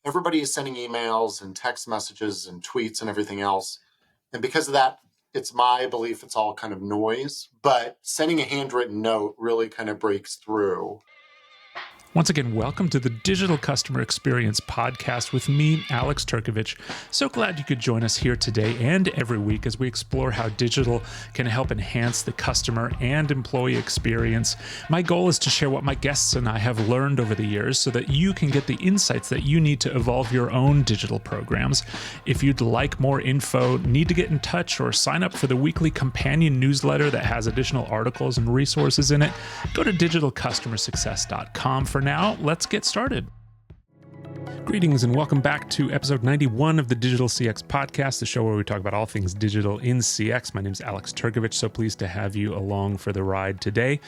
everybody is sending emails and text messages and tweets and everything else. And because of that, it's my belief it's all kind of noise, but sending a handwritten note really kind of breaks through. Once again, welcome to the Digital Customer Experience Podcast with me, Alex Turkovich. So glad you could join us here today and every week as we explore how digital can help enhance the customer and employee experience. My goal is to share what my guests and I have learned over the years so that you can get the insights that you need to evolve your own digital programs. If you'd like more info, need to get in touch, or sign up for the weekly companion newsletter that has additional articles and resources in it, go to digitalcustomersuccess.com. For now, let's get started. Greetings and welcome back to episode 91 of the Digital CX Podcast, the show where we talk about all things digital in CX. My name is Alex Turkovich, so pleased to have you along for the ride today,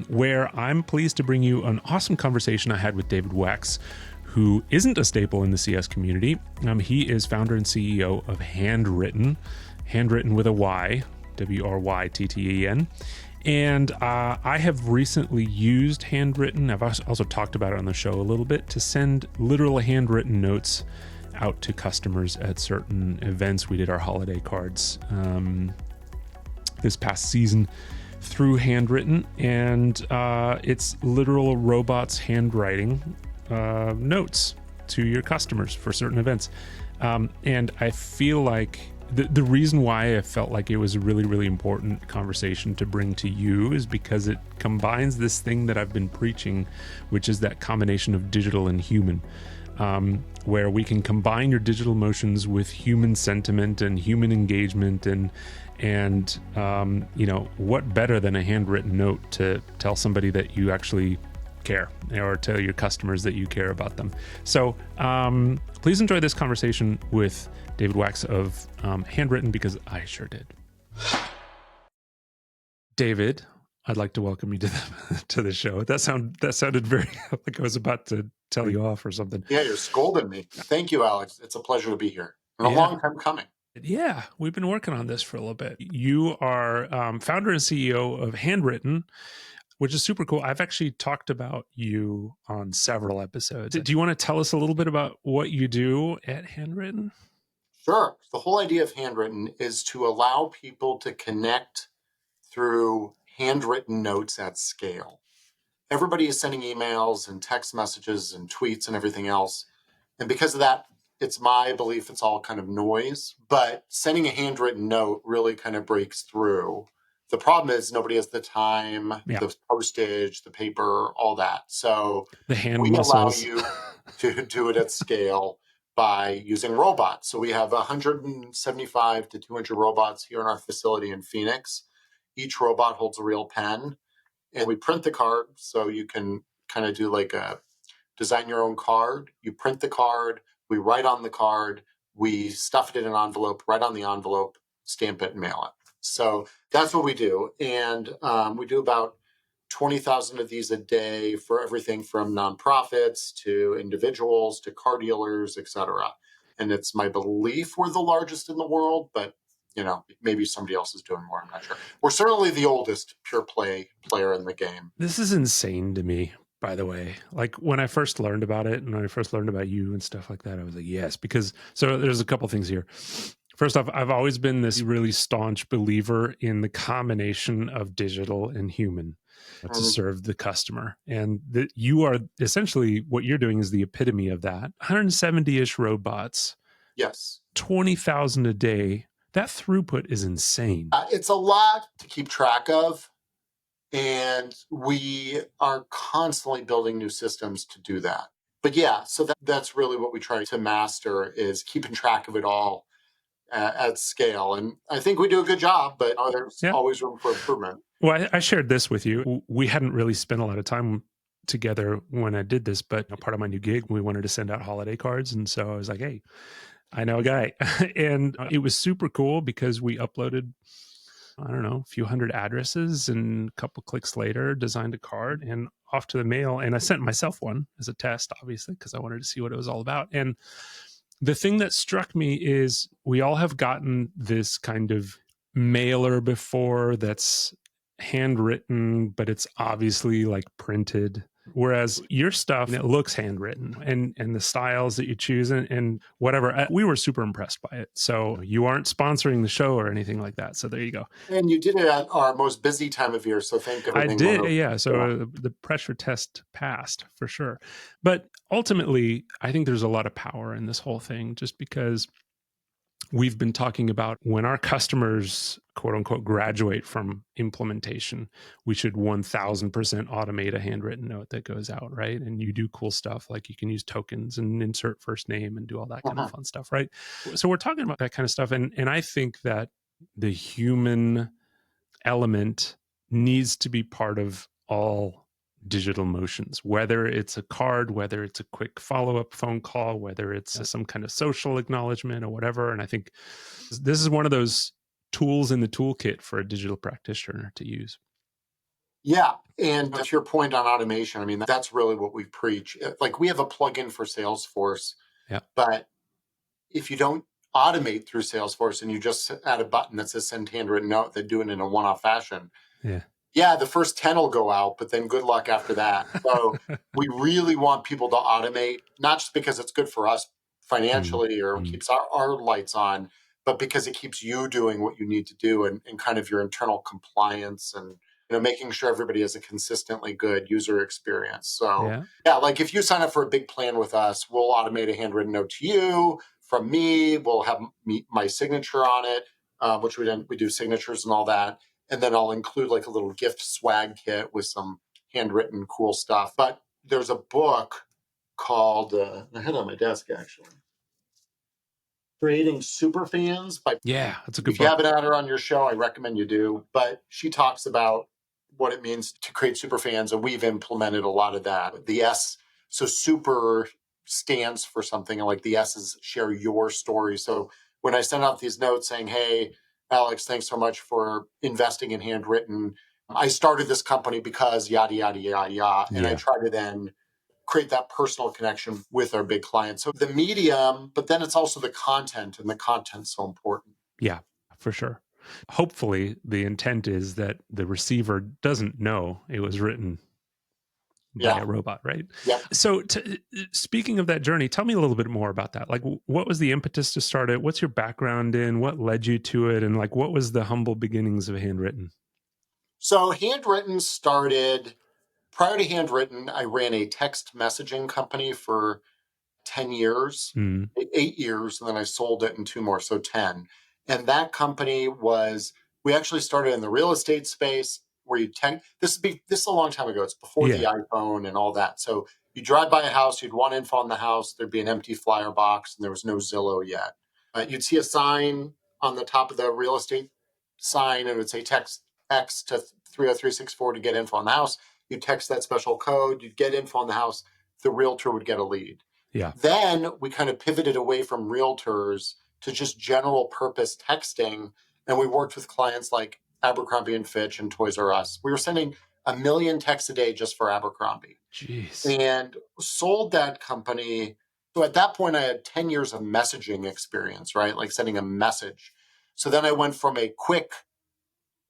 where I'm pleased to bring you an awesome conversation I had with David Wachs, who isn't a staple in the CS community. He is founder and CEO of Handwrytten, Handwrytten with a Y, Wrytten. And I have recently used Handwrytten. I've also talked about it on the show a little bit to send literal handwritten notes out to customers at certain events. We did our holiday cards this past season through Handwrytten, and it's literal robots handwriting notes to your customers for certain events. And I feel like the reason why I felt like it was a really, really important conversation to bring to you is because it combines this thing that I've been preaching, which is that combination of digital and human, where we can combine your digital motions with human sentiment and human engagement, and what better than a handwritten note to tell somebody that you actually care, or tell your customers that you care about them. So please enjoy this conversation with David Wachs of Handwrytten, because I sure did. David, I'd like to welcome you to the show. That sounded very like I was about to tell you off or something. Yeah, you're scolding me. Thank you, Alex. It's a pleasure to be here. And a long time coming. Yeah, we've been working on this for a little bit. You are founder and CEO of Handwrytten, which is super cool. I've actually talked about you on several episodes. Do you want to tell us a little bit about what you do at Handwrytten? Sure. The whole idea of Handwrytten is to allow people to connect through handwritten notes at scale. Everybody is sending emails and text messages and tweets and everything else. And because of that, it's my belief it's all kind of noise, but sending a handwritten note really kind of breaks through. The problem is nobody has the time, the postage, the paper, all that. So the hand we muscles. allow you to do it at scale by using robots. So we have 175 to 200 robots here in our facility in Phoenix. Each robot holds a real pen, and we print the card. So you can kind of do like a design your own card. You print the card, we write on the card, we stuff it in an envelope, write on the envelope, stamp it, and mail it. So that's what we do. And we do about 20,000 of these a day for everything from nonprofits to individuals to car dealers, et cetera. And it's my belief we're the largest in the world, but maybe somebody else is doing more. I'm not sure. We're certainly the oldest pure play player in the game. This is insane to me, by the way. Like when I first learned about it and when I first learned about you and stuff like that, I was like, yes, so there's a couple things here. First off, I've always been this really staunch believer in the combination of digital and human to serve the customer. And that you are essentially, what you're doing is the epitome of that. 170-ish robots. Yes. 20,000 a day. That throughput is insane. It's a lot to keep track of. And we are constantly building new systems to do that. But yeah, so that's really what we try to master, is keeping track of it all at scale. And I think we do a good job, but there's always room for improvement. Well, I shared this with you. We hadn't really spent a lot of time together when I did this, but part of my new gig, we wanted to send out holiday cards. And so I was like, hey, I know a guy. And it was super cool because we uploaded, I don't know, a few hundred addresses, and a couple clicks later designed a card and off to the mail. And I sent myself one as a test, obviously, because I wanted to see what it was all about. And the thing that struck me is we all have gotten this kind of mailer before that's handwritten, but it's obviously like printed. Whereas your stuff, it looks handwritten, and the styles that you choose and whatever, we were super impressed by it. So you aren't sponsoring the show or anything like that. So there you go. And you did it at our most busy time of year, so thank I everything did, went over. yeah. Yeah. So the pressure test passed for sure. But ultimately, I think there's a lot of power in this whole thing just because we've been talking about when our customers, quote unquote, graduate from implementation, we should 1000% automate a handwritten note that goes out, right? And you do cool stuff like you can use tokens and insert first name and do all that kind of Uh-huh. fun stuff, right? So we're talking about that kind of stuff. And I think that the human element needs to be part of all digital motions, whether it's a card, whether it's a quick follow-up phone call, whether it's some kind of social acknowledgement or whatever. And I think this is one of those tools in the toolkit for a digital practitioner to use. Yeah. And to your point on automation, I mean, that's really what we preach. Like we have a plugin for Salesforce, Yeah. but if you don't automate through Salesforce and you just add a button that says send handwritten note, they do it in a one-off fashion. Yeah. Yeah, the first 10 will go out, but then good luck after that. So we really want people to automate, not just because it's good for us financially or Mm. keeps our lights on, but because it keeps you doing what you need to do and kind of your internal compliance and making sure everybody has a consistently good user experience. So Yeah. yeah, like if you sign up for a big plan with us, we'll automate a handwritten note to you from me. We'll have my signature on it, which we do signatures and all that, and then I'll include like a little gift swag kit with some handwritten cool stuff. But there's a book called I had it on my desk actually, Creating Superfans by. Yeah. That's a good If you book. haven't had her on your show, I recommend you do. But she talks about what it means to create superfans, and we've implemented a lot of that. The S, so super stands for something, and like the S is share your story. So when I send out these notes saying, "Hey, Alex, thanks so much for investing in Handwritten. I started this company because yada yada yada yada," and I Yeah. try to then create that personal connection with our big clients. So the medium, but then it's also the content, and the content's so important. Yeah, for sure. Hopefully, the intent is that the receiver doesn't know it was written by Yeah. a robot, right? Yep. So, speaking of that journey, tell me a little bit more about that. Like, what was the impetus to start it? What's your background in? What led you to it? And like, what was the humble beginnings of Handwrytten? So Handwritten started prior to Handwritten. I ran a text messaging company for 10 years, Mm, 8 years, and then I sold it in two more, so 10. And that company we actually started in the real estate space where this is a long time ago. It's before the yeah, iPhone and all that. So you drive by a house, you'd want info on the house, there'd be an empty flyer box, and there was no Zillow yet. You'd see a sign on the top of the real estate sign, and it would say text X to 30364 to get info on the house. You'd text that special code, you'd get info on the house, the realtor would get a lead. yeah, Then we kind of pivoted away from realtors to just general purpose texting. And we worked with clients like Abercrombie and Fitch and Toys R Us. We were sending 1 million texts a day just for Abercrombie jeez, and sold that company. So at that point, I had 10 years of messaging experience, right? Like sending a message. So then I went from a quick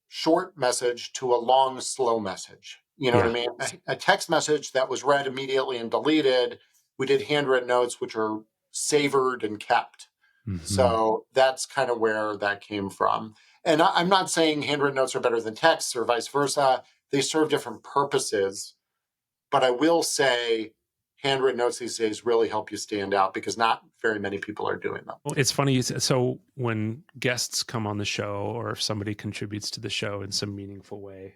short message to a long, slow message. You know what I yeah, mean? A text message that was read immediately and deleted. We did handwritten notes, which are savored and kept. hmm, So that's kind of where that came from. And I'm not saying handwritten notes are better than texts or vice versa. They serve different purposes. But I will say handwritten notes these days really help you stand out because not very many people are doing them. Well, it's funny. So when guests come on the show, or if somebody contributes to the show in some meaningful way,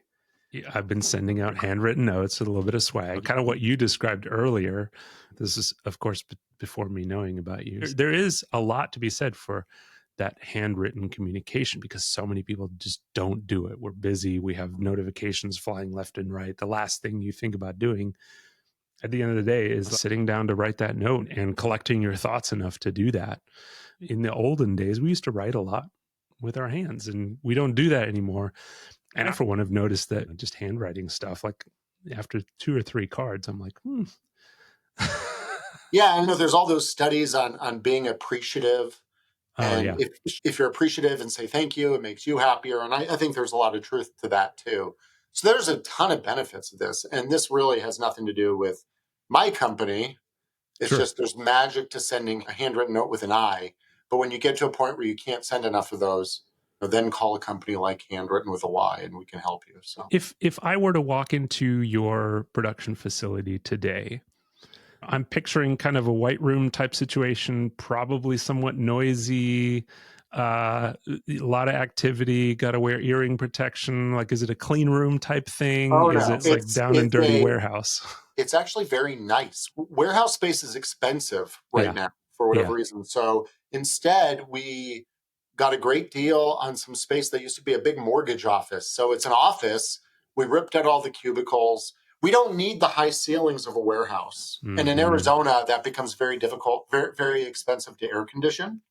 I've been sending out handwritten notes with a little bit of swag, kind of what you described earlier. This is, of course, before me knowing about you. There is a lot to be said for that handwritten communication because so many people just don't do it. We're busy. We have notifications flying left and right. The last thing you think about doing at the end of the day is sitting down to write that note and collecting your thoughts enough to do that. In the olden days, we used to write a lot with our hands, and we don't do that anymore. And I, for one, have noticed that just handwriting stuff, like after two or three cards, I'm like, Yeah, I know there's all those studies on being appreciative. oh, And yeah. if you're appreciative and say thank you, it makes you happier. And I think there's a lot of truth to that too. So there's a ton of benefits of this. And this really has nothing to do with my company. It's Sure. just there's magic to sending a handwritten note with an I. But when you get to a point where you can't send enough of those, then call a company like Handwritten with a Y and we can help you. So If I were to walk into your production facility today, I'm picturing kind of a white room type situation, probably somewhat noisy, a lot of activity, got to wear earring protection. Like, is it a clean room type thing? oh Is no, it like down and dirty warehouse? it's actually very nice. Warehouse space is expensive right Yeah. now for whatever Yeah. reason. So instead, we got a great deal on some space that used to be a big mortgage office. So it's an office. We ripped out all the cubicles. We don't need the high ceilings of a warehouse. And in Hmm. Arizona, that becomes very difficult, very, very expensive to air condition.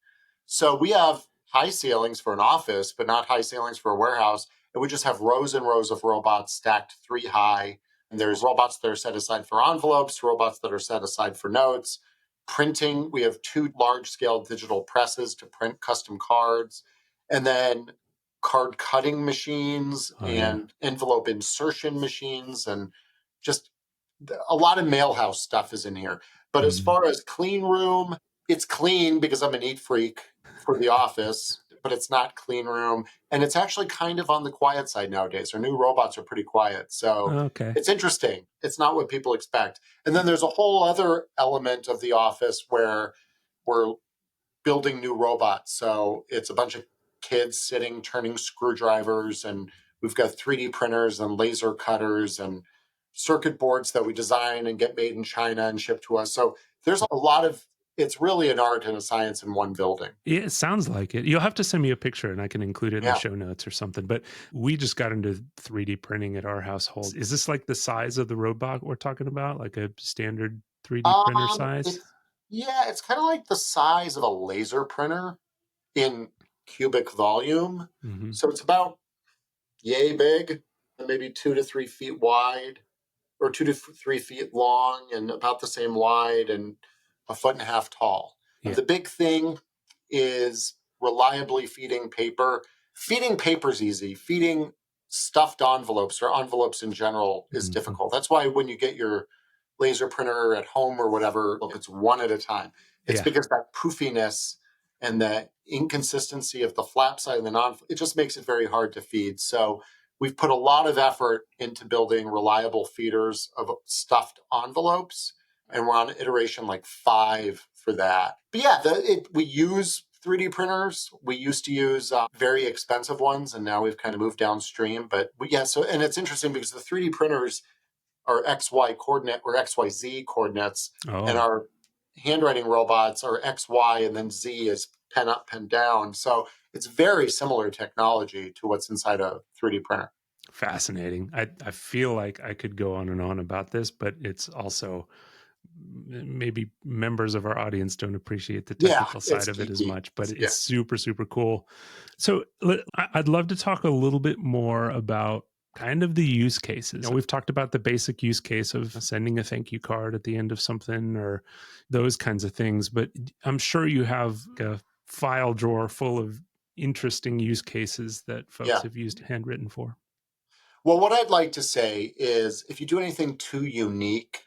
So we have high ceilings for an office, but not high ceilings for a warehouse. And we just have rows and rows of robots stacked 3 high. And there's robots that are set aside for envelopes, robots that are set aside for notes. Printing, we have 2 large-scale digital presses to print custom cards. And then card cutting machines Oh yeah. and envelope insertion machines and just a lot of mailhouse stuff is in here. But as Mm. far as clean room, it's clean because I'm a neat freak for the office, but it's not clean room. And it's actually kind of on the quiet side nowadays. Our new robots are pretty quiet. So Okay. it's interesting. It's not what people expect. And then there's a whole other element of the office where we're building new robots. So it's a bunch of kids sitting, turning screwdrivers, and we've got 3D printers and laser cutters and circuit boards that we design and get made in China and shipped to us. So there's a lot of, it's really an art and a science in one building. Yeah, it sounds like it. You'll have to send me a picture and I can include it in the Yeah. show notes or something. But we just got into 3D printing at our household. Is this like the size of the robot we're talking about? Like a standard 3D printer size? It's, yeah, it's kind of like the size of a laser printer in cubic volume. Hmm. So it's about yay big, maybe 2 to 3 feet wide or 2 to 3 feet long and about the same wide and a foot and a half tall. And Yeah. the big thing is reliably feeding paper. Feeding paper is easy. Feeding stuffed envelopes or envelopes in general is Hmm. difficult. That's why when you get your laser printer at home or whatever, look, it's one at a time. It's Yeah. because that poofiness and the inconsistency of the flap side and the non, it just makes it very hard to feed. So we've put a lot of effort into building reliable feeders of stuffed envelopes, and we're on iteration like 5 for that. But yeah, we use 3D printers. We used to use very expensive ones, and now we've kind of moved downstream. But yeah, so and it's interesting because the 3D printers are XY coordinate or XYZ coordinates, and Oh, our handwriting robots are XY, and then Z is pen up, pen down. So it's very similar technology to what's inside a 3D printer. fascinating. I feel like I could go on and on about this, but it's also maybe members of our audience don't appreciate the Yeah, technical it's side of it as geeky. much, but it's Yeah, super, super cool. So I'd love to talk a little bit more about kind of the use cases. We've talked about the basic use case of sending a thank you card at the end of something or those kinds of things, but I'm sure you have a file drawer full of interesting use cases that folks yeah. have used Handwritten for. Well, what I'd like to say is if you do anything too unique,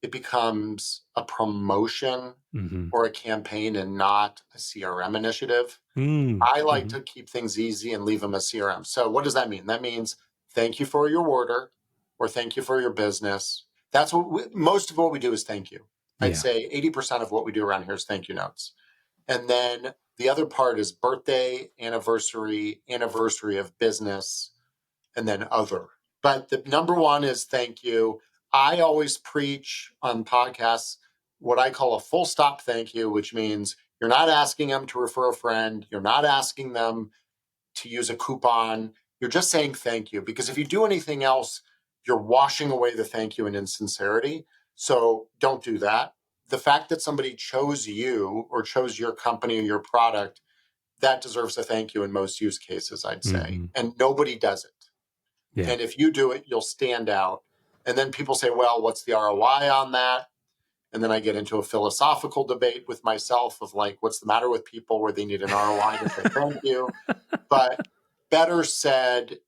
it becomes a promotion Hmm. or a campaign and not a CRM initiative. I like Mm-hmm. to keep things easy and leave them as CRM. So what does that mean? That means thank you for your order or thank you for your business. That's most of what we do is thank you. I'd Yeah. say 80% of what we do around here is thank you notes. And then the other part is birthday, anniversary of business, and then other. But the number one is thank you. I always preach on podcasts what I call a full stop thank you, which means you're not asking them to refer a friend. You're not asking them to use a coupon. You're just saying thank you. Because if you do anything else, you're washing away the thank you and insincerity. So don't do that. The fact that somebody chose you or chose your company or your product, that deserves a thank you in most use cases, I'd say. Hmm. And nobody does it. Yeah. And if you do it, you'll stand out. And then people say, well, what's the ROI on that? And then I get into a philosophical debate with myself of like, what's the matter with people where they need an ROI to say thank you? But better said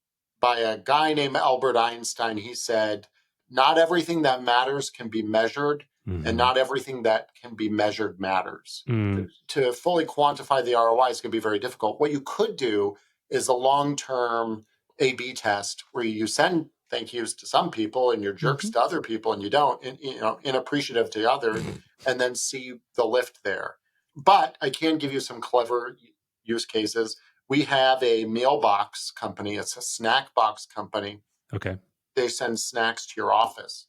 by a guy named Albert Einstein. He said, not everything that matters can be measured, and not everything that can be measured matters. To fully quantify the ROI is going to be very difficult. What you could do is a long-term A/B test where you send thank yous to some people and you're jerks to other people and you don't, inappreciative to others, and then see the lift there. But I can give you some clever use cases. We have a meal box company. It's a snack box company. Okay. They send snacks to your office.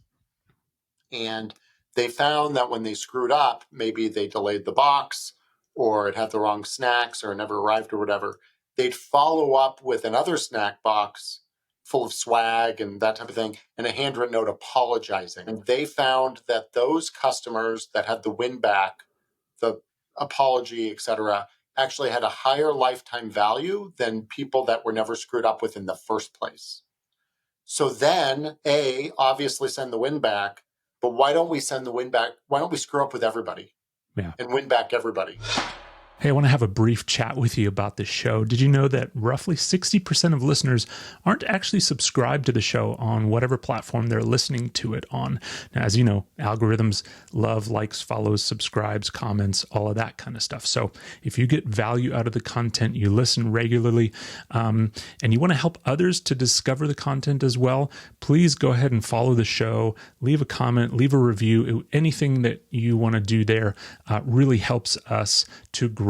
And they found that when they screwed up, maybe they delayed the box or it had the wrong snacks or it never arrived or whatever, they'd follow up with another snack box full of swag and that type of thing and a handwritten note apologizing. And they found that those customers that had the win back, the apology, etc., actually had a higher lifetime value than people that were never screwed up with in the first place. So then, obviously send the win back, but why don't we send the win back? Why don't we screw up with everybody and win back everybody? Hey, I want to have a brief chat with you about this show. Did you know that roughly 60% of listeners aren't actually subscribed to the show on whatever platform they're listening to it on? Now, as you know, algorithms love likes, follows, subscribes, comments, all of that kind of stuff. So if you get value out of the content, you listen regularly, and you want to help others to discover the content as well, please go ahead and follow the show, leave a comment, leave a review. Anything that you want to do there really helps us to grow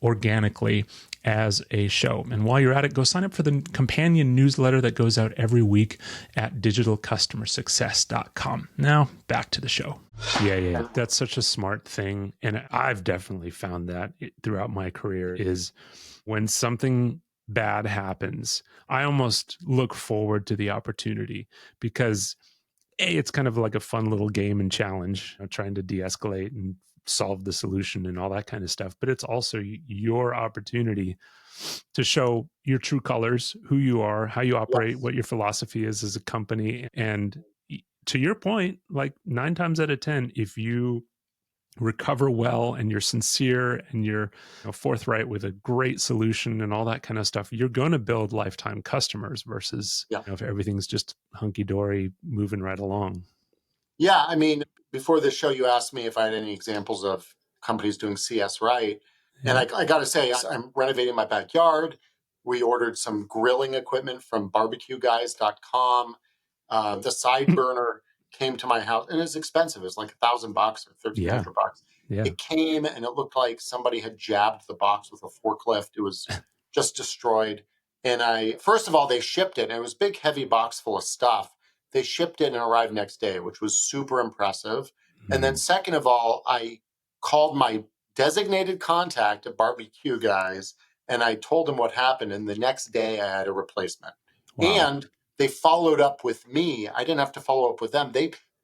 organically as a show. And while you're at it, go sign up for the companion newsletter that goes out every week at digitalcustomersuccess.com. Now, back to the show. Yeah. That's such a smart thing. And I've definitely found that throughout my career is when something bad happens, I almost look forward to the opportunity because it's kind of like a fun little game and challenge, trying to de-escalate and solve the solution and all that kind of stuff. But it's also your opportunity to show your true colors, who you are, how you operate, what your philosophy is as a company. And to your point, like 9 times out of 10, if you recover well and you're sincere and you're forthright with a great solution and all that kind of stuff, you're going to build lifetime customers versus if everything's just hunky-dory moving right along. Yeah, I mean, before this show, you asked me if I had any examples of companies doing CS right. And I got to say, I'm renovating my backyard. We ordered some grilling equipment from barbecueguys.com. The side burner came to my house and it's expensive. It was like $1,000 or $1,300. It came and it looked like somebody had jabbed the box with a forklift. It was just destroyed. And first of all, they shipped it and it was a big, heavy box full of stuff. They shipped it and arrived next day, which was super impressive. And then second of all, I called my designated contact at Barbecue Guys and I told him what happened. And the next day I had a replacement. And they followed up with me. I didn't have to follow up with them.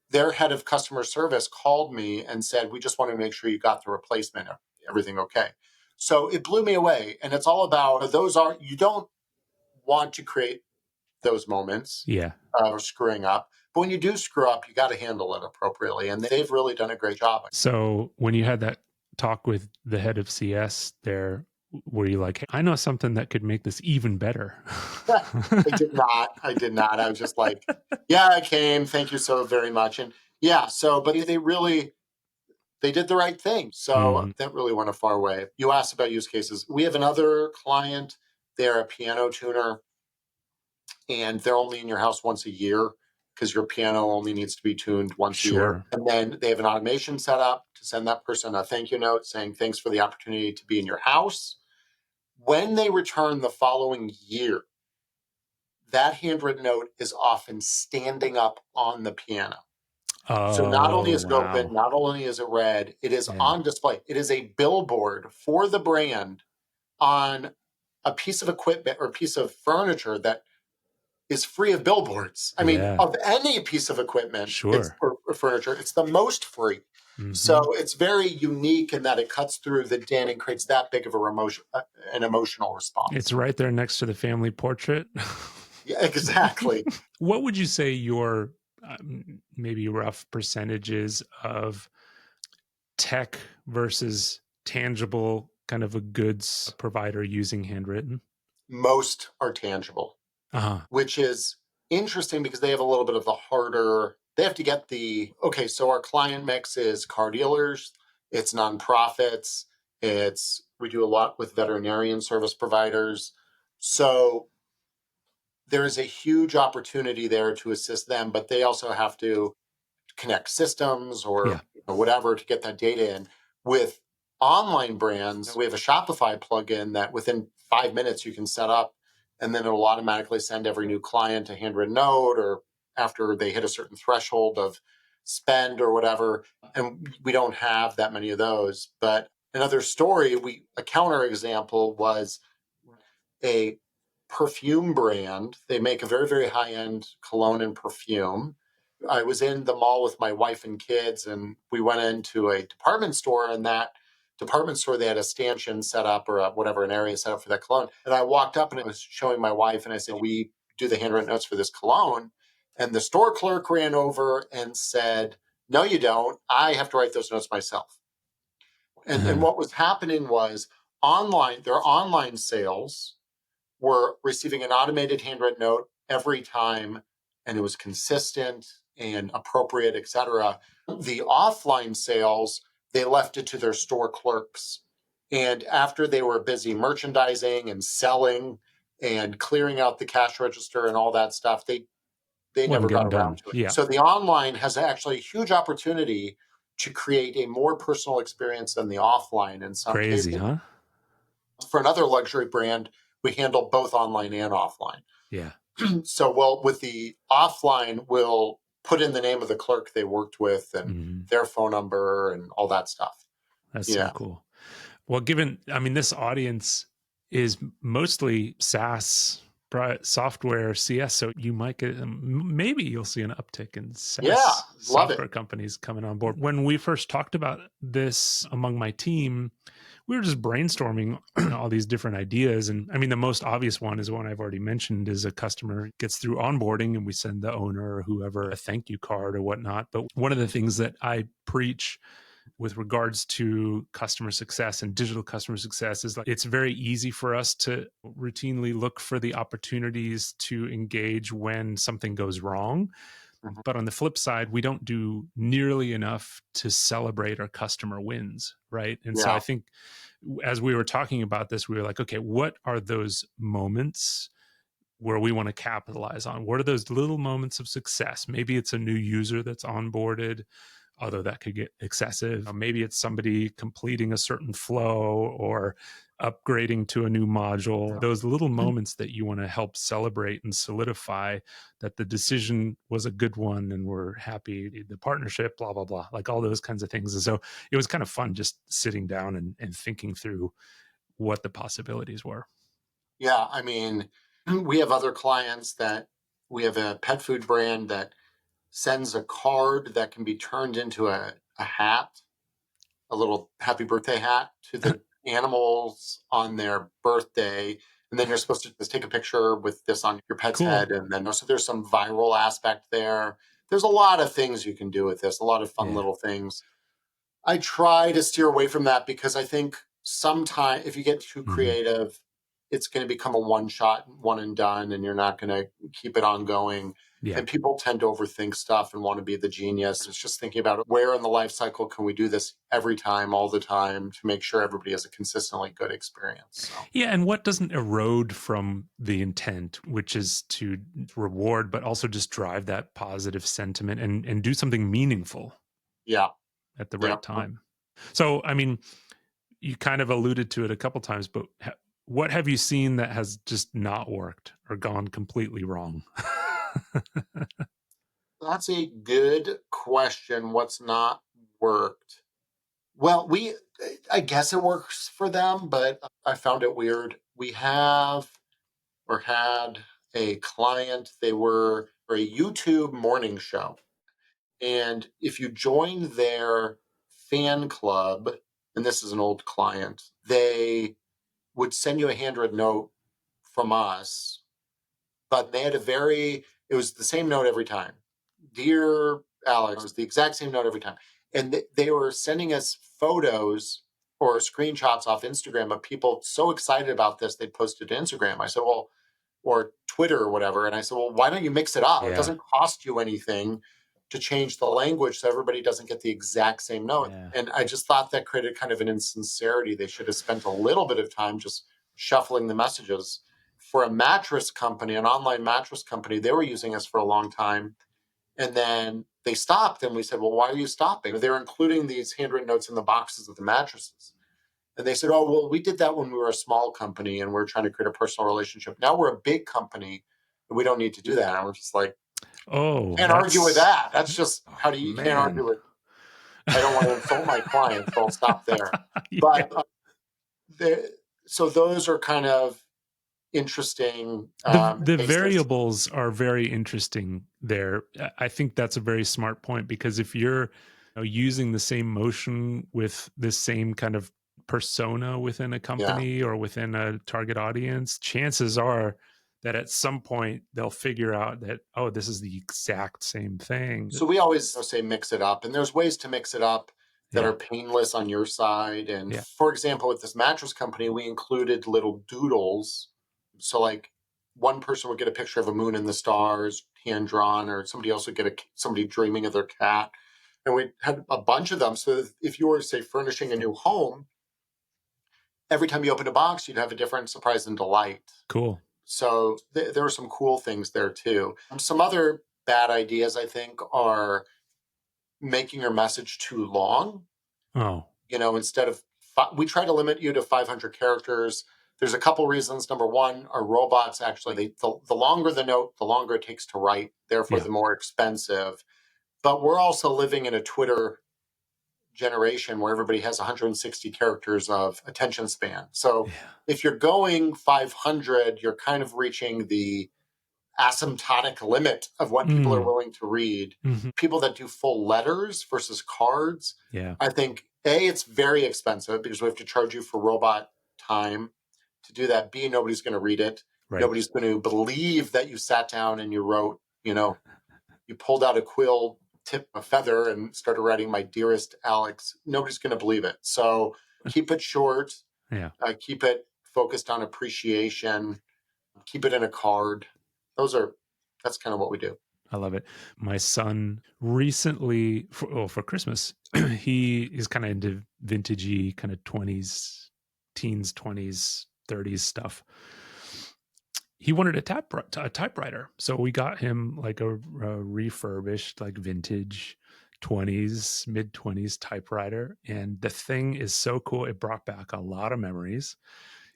Their head of customer service called me and said, we just want to make sure you got the replacement. Everything okay? So it blew me away. And it's all about you don't want to create those moments of screwing up. But when you do screw up, you got to handle it appropriately. And they've really done a great job. So when you had that talk with the head of CS there, were you like, hey, I know something that could make this even better? I did not. I was just like, yeah, I came. Thank you so very much. And but they did the right thing. So that really went a far way. You asked about use cases. We have another client. They're a piano tuner and they're only in your house once a year because your piano only needs to be tuned once a year. And then they have an automation set up to send that person a thank you note saying, thanks for the opportunity to be in your house. When they return the following year, that handwritten note is often standing up on the piano. So not only is it open, not only is it read, it is on display. It is a billboard for the brand on a piece of equipment or a piece of furniture that is free of billboards. I mean, of any piece of equipment or furniture, it's the most free. So it's very unique in that it cuts through the din and creates that big of an emotional response. It's right there next to the family portrait. Yeah, exactly. What would you say your maybe rough percentages of tech versus tangible kind of a goods provider using Handwrytten? Most are tangible. Uh-huh. which is interesting because they have a little bit of the harder, they have to get okay, so our client mix is car dealers, it's nonprofits, we do a lot with veterinarian service providers. So there is a huge opportunity there to assist them, but they also have to connect systems Yeah. or whatever to get that data in. With online brands, we have a Shopify plugin that within 5 minutes you can set up, and then it'll automatically send every new client a handwritten note, or after they hit a certain threshold of spend or whatever. And we don't have that many of those. But another story, a counter example was a perfume brand. They make a very, very high end cologne and perfume. I was in the mall with my wife and kids, and we went into a department store. And that department store, they had a stanchion set up, or whatever, an area set up for that cologne. And I walked up and I was showing my wife, and I said, "We do the handwritten notes for this cologne." And the store clerk ran over and said, "No, you don't. I have to write those notes myself." And Uh-huh. what was happening was their online sales were receiving an automated handwritten note every time, and it was consistent and appropriate, etc. The offline sales, they left it to their store clerks. And after they were busy merchandising and selling and clearing out the cash register and all that stuff, they Wasn't never got getting around done. to it. Yeah. So the online has actually a huge opportunity to create a more personal experience than the offline in some Crazy, cases. huh? For another luxury brand, we handle both online and offline. Yeah. So, well, with the offline, we'll put in the name of the clerk they worked with and Mhm. their phone number and all that stuff. That's so Yeah. cool. Well, I mean, this audience is mostly SaaS software, CS. So you might get, maybe you'll see an uptick in Yeah. SaaS Love it. software companies coming on board. When we first talked about this among my team, we were just brainstorming all these different ideas. And I mean, the most obvious one is one I've already mentioned is a customer gets through onboarding and we send the owner or whoever a thank you card or whatnot. But one of the things that I preach with regards to customer success and digital customer success is like it's very easy for us to routinely look for the opportunities to engage when something goes wrong. Mhm. But on the flip side, we don't do nearly enough to celebrate our customer wins, right? And so I Yeah. think as we were talking about this, we were like, okay, what are those moments where we want to capitalize on? What are those little moments of success? Maybe it's a new user that's onboarded, although that could get excessive. Maybe it's somebody completing a certain flow or upgrading to a new module. Those little moments that you want to help celebrate and solidify that the decision was a good one and we're happy, the partnership, blah, blah, blah, like all those kinds of things. And so it was kind of fun just sitting down and thinking through what the possibilities were. Yeah. I mean, we have other clients that we have a pet food brand that sends a card that can be turned into a hat, a little happy birthday hat to the animals on their birthday. And then you're supposed to just take a picture with this on your pet's Cool. head. And then, so there's some viral aspect there. There's a lot of things you can do with this, a lot of fun Yeah. little things. I try to steer away from that because I think sometimes if you get too Mhm. creative, it's going to become a one shot, one and done, and you're not going to keep it ongoing. Yeah. And people tend to overthink stuff and want to be the genius. It's just thinking about where in the life cycle can we do this every time, all the time, to make sure everybody has a consistently good experience. So, Yeah, and what doesn't erode from the intent, which is to reward, but also just drive that positive sentiment and do something meaningful yeah, at the yeah. right time. So, I mean, you kind of alluded to it a couple times, but what have you seen that has just not worked or gone completely wrong? That's a good question. What's not worked? Well, I guess it works for them, but I found it weird. We have or had a client, they were for a YouTube morning show. And if you joined their fan club, and this is an old client, they would send you a handwritten note from us, but they had it was the same note every time. Dear Alex, it was the exact same note every time. And they were sending us photos or screenshots off Instagram of people so excited about this, they posted to Instagram. I said, well, or Twitter or whatever. And I said, well, why don't you mix it up? It Yeah. doesn't cost you anything to change the language so everybody doesn't get the exact same note. Yeah. And I just thought that created kind of an insincerity. They should have spent a little bit of time just shuffling the messages. For a mattress company, an online mattress company, they were using us for a long time. And then they stopped, and we said, well, why are you stopping? They're including these handwritten notes in the boxes of the mattresses. And they said, oh, well, we did that when we were a small company and we're trying to create a personal relationship. Now we're a big company and we don't need to do that. And we're just like, Oh, can't argue with that's that. That's just oh, how do you can't man. argue with. I don't want to insult my clients, so I'll stop there. Yeah. But so those are kind of interesting The cases. variables are very interesting there. I think that's a very smart point because if you're using the same motion with the same kind of persona within a Yeah. company or within a target audience, chances are that at some point they'll figure out that, oh, this is the exact same thing. So we always say mix it up, and there's ways to mix it up that Yeah. are painless on your side. And Yeah. for example, with this mattress company, we included little doodles. So like one person would get a picture of a moon and the stars, hand drawn, or somebody else would get somebody dreaming of their cat. And we had a bunch of them. So if you were, say, furnishing a new home, every time you opened a box, you'd have a different surprise and delight. Cool. So there are some cool things there too. Some other bad ideas, I think, are making your message too long. Oh, Instead of we try to limit you to 500 characters. There's a couple reasons. Number one, our robots actually, the longer the note, the longer it takes to write, therefore yeah. the more expensive. But we're also living in a Twitter generation where everybody has 160 characters of attention span. So Yeah. if you're going 500, you're kind of reaching the asymptotic limit of what people are Mm. willing to read. Hmm. People that do full letters versus cards, Yeah. I think it's very expensive because we have to charge you for robot time to do that. B, nobody's going to read it. Right. Nobody's going to believe that you sat down and you wrote, you pulled out a quill, tip a feather, and started writing "My dearest Alex." Nobody's going to believe it. So keep it short. Yeah. Keep it focused on appreciation. Keep it in a card. That's kind of what we do. I love it. My son recently, for Christmas, he is kind of into vintagey, kind of 20s, teens, 20s, 30s stuff. He wanted a typewriter. So we got him like a refurbished, like vintage 20s, mid 20s typewriter. And the thing is so cool. It brought back a lot of memories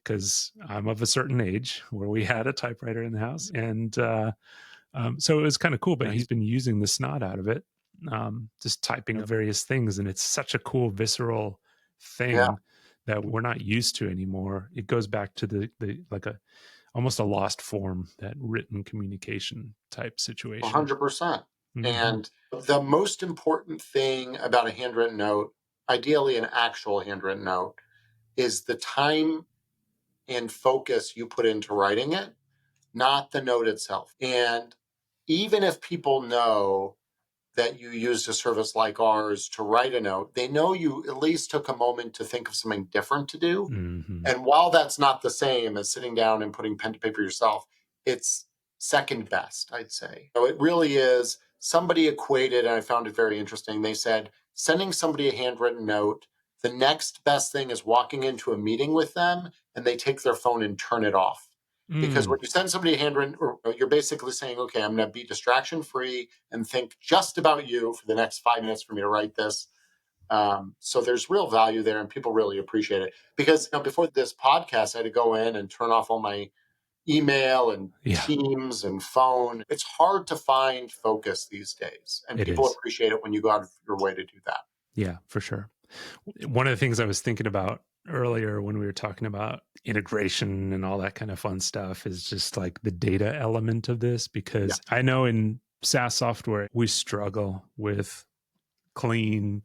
because I'm of a certain age where we had a typewriter in the house. And, so it was kind of cool, but he's been using the snot out of it, just typing various things. And it's such a cool, visceral Yeah, thing that we're not used to anymore. It goes back to the like a almost a lost form, that written communication type situation. 100%. Hmm. And the most important thing about a handwritten note, ideally an actual handwritten note, is the time and focus you put into writing it, not the note itself. And even if people know that you used a service like ours to write a note, they know you at least took a moment to think of something different to do. Hmm. And while that's not the same as sitting down and putting pen to paper yourself, it's second best, I'd say. So it really is. Somebody equated, and I found it very interesting. They said sending somebody a handwritten note, the next best thing is walking into a meeting with them and they take their phone and turn it off. Because Mm. when you send somebody a handwritten, or you're basically saying, okay, I'm going to be distraction free and think just about you for the next 5 minutes for me to write this. So there's real value there, and people really appreciate it. Because before this podcast, I had to go in and turn off all my email and Yeah, Teams and phone. It's hard to find focus these days, and it people is. appreciate it when you go out of your way to do that. Yeah, for sure. One of the things I was thinking about earlier when we were talking about integration and all that kind of fun stuff is just like the data element of this, Yeah, because I know in SaaS software, we struggle with clean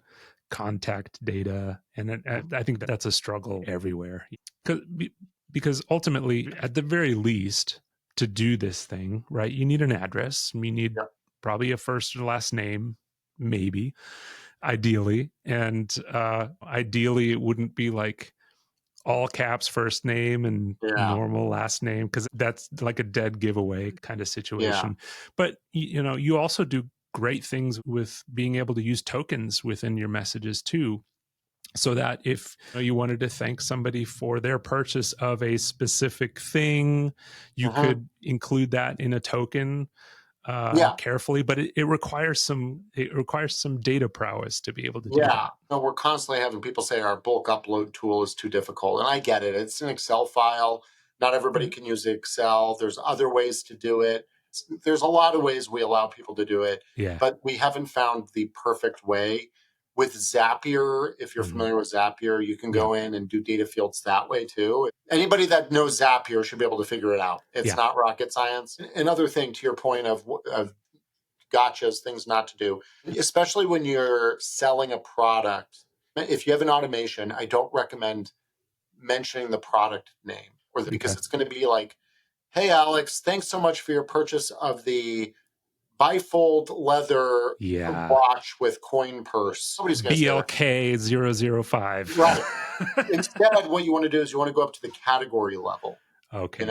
contact data. And I think that's a struggle everywhere. Because ultimately, at the very least, to do this thing, right, you need an address. You need yeah, probably a first or last name, maybe, ideally. And ideally, it wouldn't be like all caps first name and Yeah. normal last name, because that's like a dead giveaway kind of Yeah. situation. But you also do great things with being able to use tokens within your messages too, so that if you wanted to thank somebody for their purchase of a specific thing, you Hmm. could include that in a token Yeah. carefully. But it requires some data prowess to be able to do Yeah. that. No, we're constantly having people say our bulk upload tool is too difficult. And I get it. It's an Excel file. Not everybody Yeah. can use Excel. There's other ways to do it. There's a lot of ways we allow people to do it, Yeah. but we haven't found the perfect way. With Zapier, if you're Mhm. familiar with Zapier, you can Yeah. go in and do data fields that way too. Anybody that knows Zapier should be able to figure it out. It's Yeah. not rocket science. Another thing to your point of gotchas, things not to do, especially when you're selling a product. If you have an automation, I don't recommend mentioning the product name because Okay. it's going to be like, hey, Alex, thanks so much for your purchase of the bifold leather Yeah. watch with coin purse. Nobody's going to say that. BLK005. Right. Instead, what you want to do is you want to go up to the category level. Okay.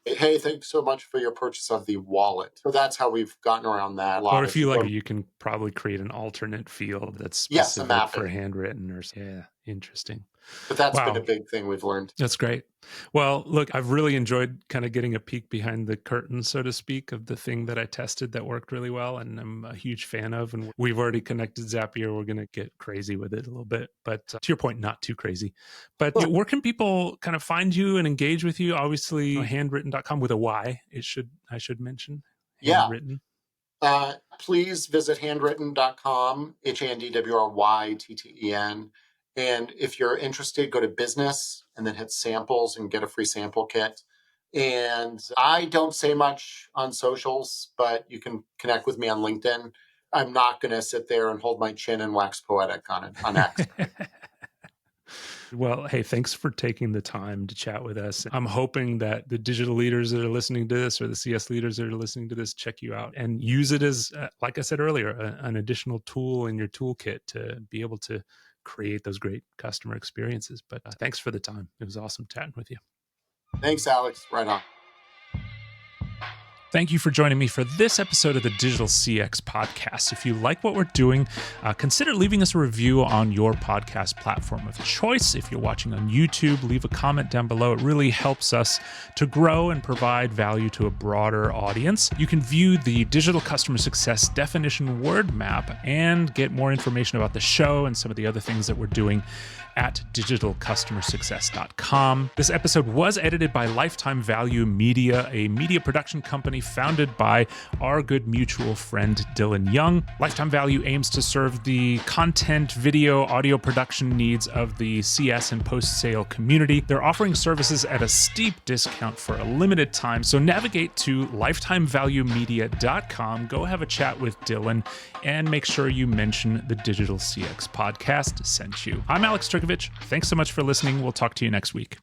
Hey, thanks so much for your purchase of the wallet. So that's how we've gotten around that. A Or lot if of you like, people. you can probably create an alternate field that's Yes, a specific for mapping. handwritten yeah, interesting. But that's been a Wow. big thing we've learned. That's great. Well, look, I've really enjoyed kind of getting a peek behind the curtain, so to speak, of the thing that I tested that worked really well and I'm a huge fan of. And we've already connected Zapier. We're going to get crazy with it a little bit, but to your point, not too crazy. But where can people kind of find you and engage with you? Obviously, handwrytten.com with a Y. I should mention Yeah. handwrytten. Please visit handwrytten.com, handwrytten. And if you're interested, go to business and then hit samples and get a free sample kit. And I don't say much on socials, but you can connect with me on LinkedIn. I'm not going to sit there and hold my chin and wax poetic on it on X. Well, hey, thanks for taking the time to chat with us. I'm hoping that the digital leaders that are listening to this or the CS leaders that are listening to this check you out and use it as, like I said earlier, an additional tool in your toolkit to be able to create those great customer experiences. But thanks for the time. It was awesome chatting with you. Thanks, Alex. Right on. Thank you for joining me for this episode of the Digital CX Podcast. If you like what we're doing, consider leaving us a review on your podcast platform of choice. If you're watching on YouTube, leave a comment down below. It really helps us to grow and provide value to a broader audience. You can view the digital customer success definition word map and get more information about the show and some of the other things that we're doing at digitalcustomersuccess.com. This episode was edited by Lifetime Value Media, a media production company founded by our good mutual friend Dylan Young. Lifetime Value aims to serve the content, video, audio production needs of the CS and post-sale community. They're offering services at a steep discount for a limited time, so navigate to lifetimevaluemedia.com, go have a chat with Dylan, and make sure you mention the Digital CX Podcast sent you. I'm Alex Turkovich. Thanks so much for listening. We'll talk to you next week.